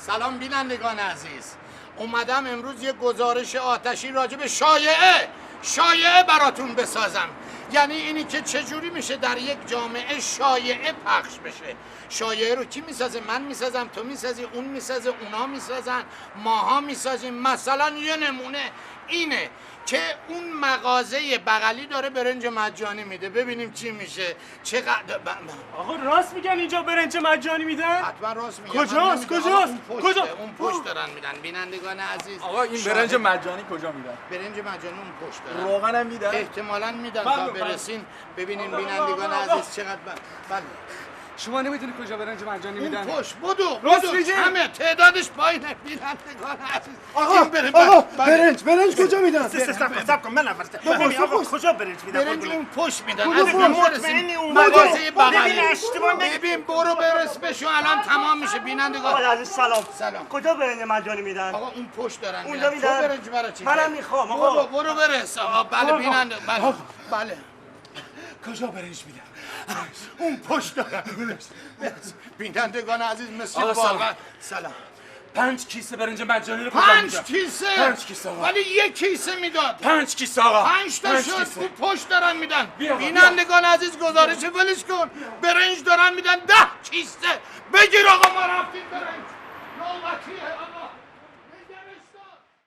سلام بینندگان عزیز، اومدم امروز یه گزارش آتشی راجع به شایعه براتون بسازم. یعنی اینی که چجوری میشه در یک جامعه شایعه پخش بشه. شایعه رو کی میسازه؟ من میسازم، تو میسازی، اون میسازه، اونا میسازن، ماها میسازیم. مثلا یه نمونه اینه که اون مغازه بغلی داره برنج مجانی میده، ببینیم چی میشه. چقدر آقا راست میگن اینجا برنج مجانی میدن؟ حتما راست میگن. کجاست؟ کجا؟ اون پشت دارن میدن. بینندگان عزیز، آقا این برنج مجانی کجا میدن؟ برنج مجانی اون پشت دارن. روغن هم میدن؟ احتمالاً میدن تا برسین ببینیم. بینندگان عزیز چقدر بله. شما نمیدونی کجا برنج مجانی میدن؟ اون پشت بدو راست میگی؟ همه تعدادش پایینه. بینندگان عزیز آقا برنج کجا میدن؟ سب کن من اول ببین آقا کجا برنج میدن؟ برنج اون پشت میدن. مطمئنی اون مغازه بغلی. ببین اشتباه ببین برو برس بشو الان تمام میشه. بینندگان آقا عزیز سلام. سلام. کجا برنج مجانی میدن؟ آقا اون پشت دارن اونجا میدن. تو میدن؟ برنج برای چی؟ منم میخوام آقا. برو برس. آقا بله بیننده بله. کجا برنج میدن؟ اون پشت دارن. بینندگان عزیز مثل آقا واقعا سلام. 5 کیسه برنج مجانی رو کجا 5 میدن؟ کیسه 5 کیسه آقا. ولی یک کیسه میداد. 5 کیسه آقا. 5 تا شد. اون پشت دارن میدن. بیا. بینندگان عزیز گزارش ولش کن. برنج دارن میدن 10 کیسه. بگیر آقا ما رفتیم برنج. نوبتیه آقا.